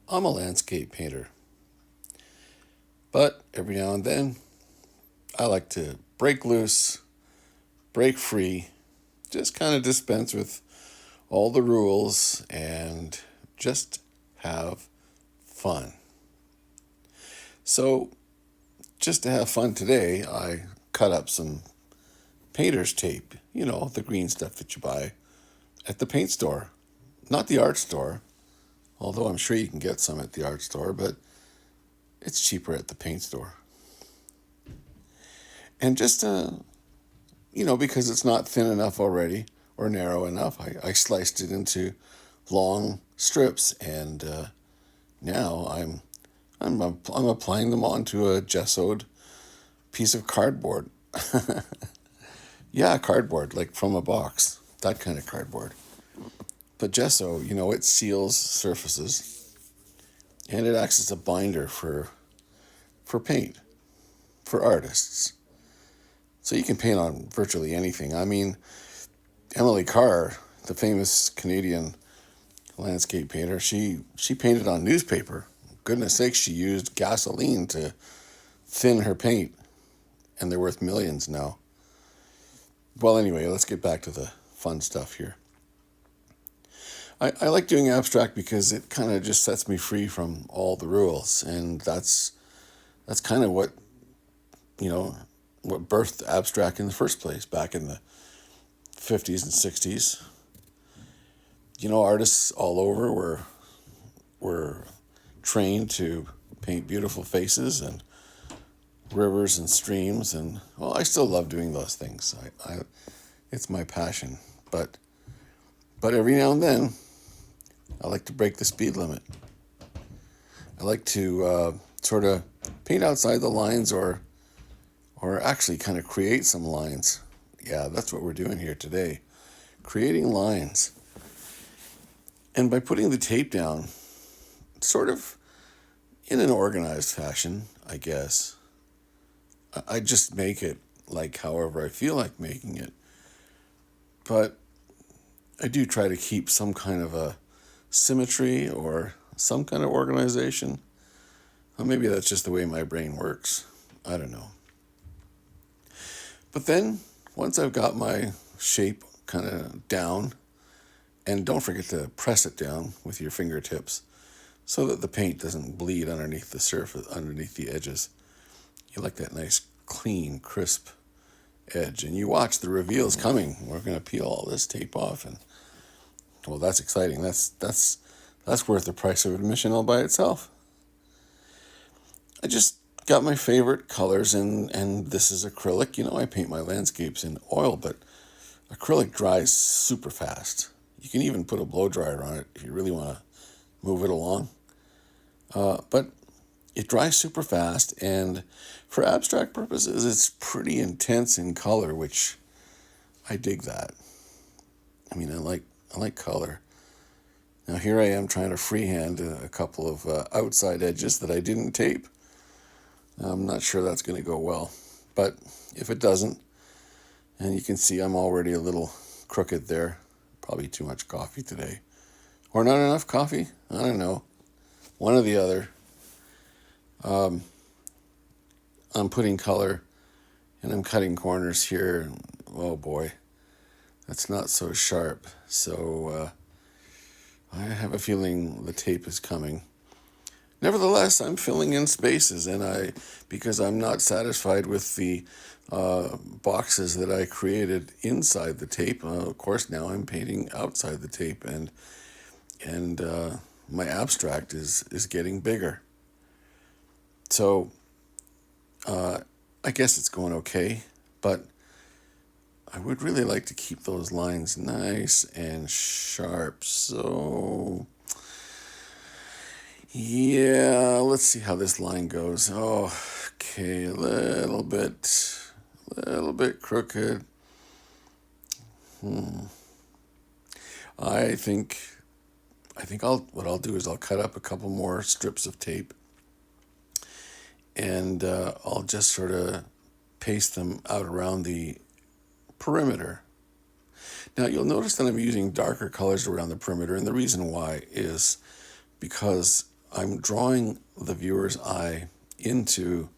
I'm a landscape painter, but every now and then I like to break loose, break free, just kind of dispense with all the rules and just have fun. So, just to have fun today, I cut up some painter's tape, the green stuff that you buy at the paint store, not the art store, although I'm sure you can get some at the art store, but it's cheaper at the paint store. And just, because it's not thin enough already or narrow enough, I sliced it into long strips, and now I'm applying them onto a gessoed piece of cardboard. Yeah, cardboard, like from a box, that kind of cardboard. But gesso, it seals surfaces and it acts as a binder for paint, for artists. So you can paint on virtually anything. I mean, Emily Carr, the famous Canadian landscape painter, she painted on newspaper. Goodness sakes, she used gasoline to thin her paint, and they're worth millions now. Well, anyway, let's get back to the fun stuff here. I like doing abstract because it kind of just sets me free from all the rules, and that's kind of you know what birthed abstract in the first place back in the 50s and 60s. Artists all over were trained to paint beautiful faces and rivers and streams, and well, I still love doing those things. I it's my passion, but every now and then I like to break the speed limit. I like to sort of paint outside the lines, or actually kind of create some lines. Yeah, that's what we're doing here today, creating lines. And by putting the tape down, sort of in an organized fashion, I guess, I just make it like however I feel like making it. But I do try to keep some kind of a symmetry or some kind of organization. Or maybe that's just the way my brain works. I don't know. But then, once I've got my shape kind of down, and don't forget to press it down with your fingertips so that the paint doesn't bleed underneath the surface, underneath the edges. You like that nice, clean, crisp edge. And you watch the reveals coming. We're going to peel all this tape off, and well, that's exciting. That's worth the price of admission all by itself. I just got my favorite colors, and this is acrylic. I paint my landscapes in oil, but acrylic dries super fast. You can even put a blow dryer on it if you really want to move it along. But it dries super fast, and for abstract purposes, it's pretty intense in color, which I dig that. I mean, I like color. Now here I am trying to freehand a couple of outside edges that I didn't tape. I'm not sure that's going to go well, but if it doesn't, and you can see I'm already a little crooked there, probably too much coffee today, or not enough coffee. I don't know, one or the other. I'm putting color, and I'm cutting corners here. And, oh boy, that's not so sharp. So I have a feeling the tape is coming. Nevertheless, I'm filling in spaces, and because I'm not satisfied with the boxes that I created inside the tape. Of course, now I'm painting outside the tape, and my abstract is getting bigger. So I guess it's going okay, but I would really like to keep those lines nice and sharp. So yeah, let's see how this line goes. Oh, okay, a little bit crooked. I think what I'll do is I'll cut up a couple more strips of tape, and I'll just sort of paste them out around the perimeter. Now you'll notice that I'm using darker colors around the perimeter, and the reason why is because I'm drawing the viewer's eye into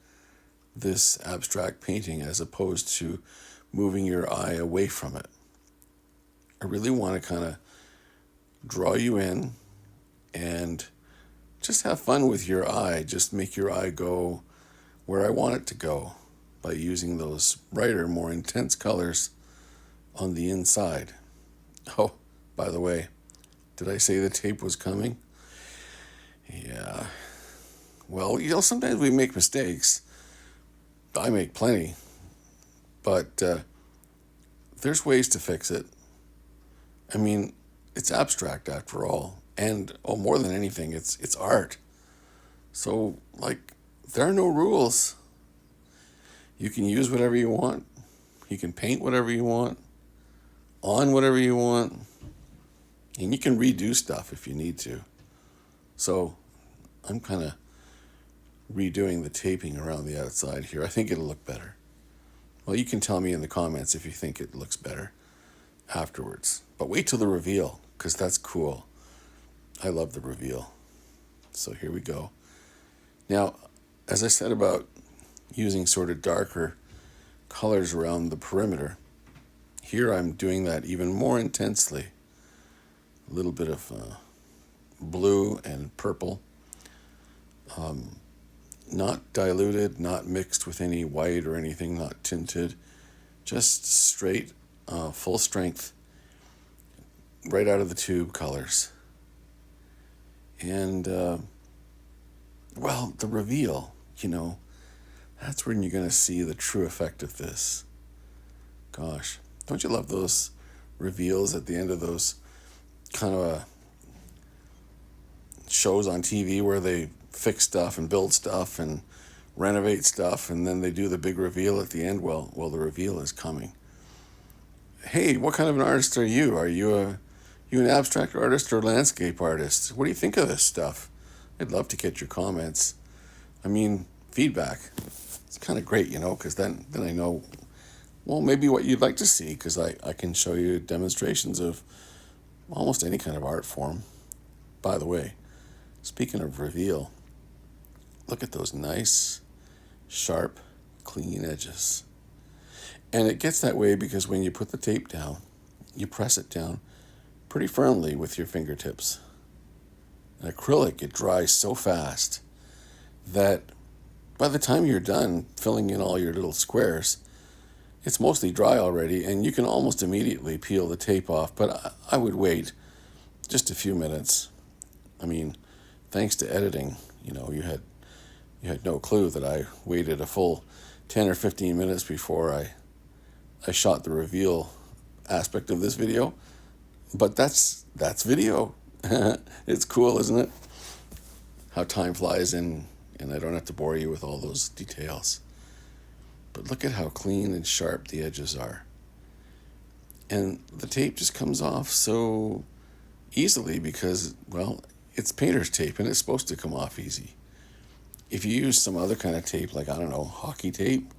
this abstract painting as opposed to moving your eye away from it. I really want to kind of draw you in and just have fun with your eye. Just make your eye go where I want it to go by using those brighter, more intense colors on the inside. Oh, by the way, did I say the tape was coming? Yeah. Well, sometimes we make mistakes. I make plenty. But there's ways to fix it. I mean, it's abstract after all. And, more than anything, it's art. So, there are no rules. You can use whatever you want. You can paint whatever you want. On whatever you want. And you can redo stuff if you need to. So, I'm kind of redoing the taping around the outside here. I think it'll look better. Well, you can tell me in the comments if you think it looks better afterwards. But wait till the reveal, because that's cool. I love the reveal. So here we go. Now, as I said about using sort of darker colors around the perimeter, here I'm doing that even more intensely. A little bit of blue and purple. Not diluted, not mixed with any white or anything, not tinted. Just straight, full strength, right out of the tube colors. And, the reveal, that's when you're going to see the true effect of this. Gosh, don't you love those reveals at the end of those kind of shows on TV where they fix stuff and build stuff and renovate stuff, and then they do the big reveal at the end? Well, the reveal is coming. Hey, what kind of an artist are you? Are you an abstract artist or landscape artist? What do you think of this stuff? I'd love to get your comments. I mean, feedback. It's kind of great, because then I know, maybe what you'd like to see, because I can show you demonstrations of almost any kind of art form. By the way, speaking of reveal, look at those nice, sharp, clean edges. And it gets that way because when you put the tape down, you press it down pretty firmly with your fingertips. And acrylic, it dries so fast that by the time you're done filling in all your little squares, it's mostly dry already, and you can almost immediately peel the tape off, but I would wait just a few minutes. I mean, thanks to editing, you had no clue that I waited a full 10 or 15 minutes before I shot the reveal aspect of this video. But that's video. It's cool, isn't it? How time flies in, and I don't have to bore you with all those details. But look at how clean and sharp the edges are. And the tape just comes off so easily because, it's painter's tape and it's supposed to come off easy. If you use some other kind of tape, like, hockey tape,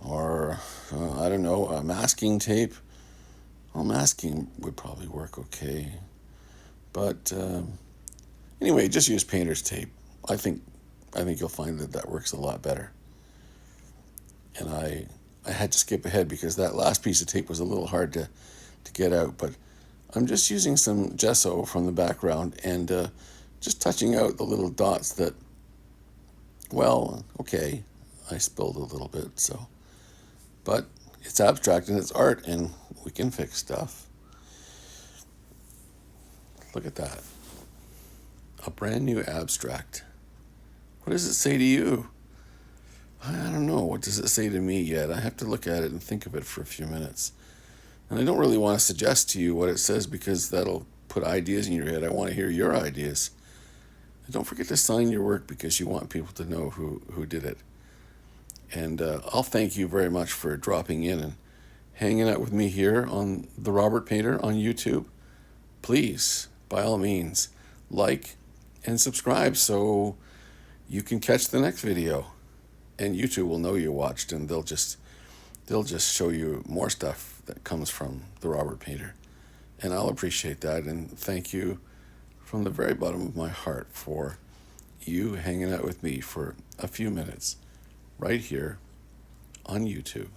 or, masking tape, masking would probably work okay. But anyway, just use painter's tape. I think you'll find that works a lot better. And I had to skip ahead because that last piece of tape was a little hard to get out. But I'm just using some gesso from the background and just touching out the little dots that, I spilled a little bit. But it's abstract and it's art, and we can fix stuff. Look at that. A brand new abstract. What does it say to you? I don't know. What does it say to me yet? I have to look at it and think of it for a few minutes. And I don't really want to suggest to you what it says because that'll put ideas in your head. I want to hear your ideas. And don't forget to sign your work because you want people to know who did it. And I'll thank you very much for dropping in and hanging out with me here on The Robert Painter on YouTube. Please, by all means, like and subscribe so you can catch the next video. And YouTube will know you watched, and they'll just show you more stuff that comes from The Robert Painter. And I'll appreciate that, and thank you from the very bottom of my heart for you hanging out with me for a few minutes right here on YouTube.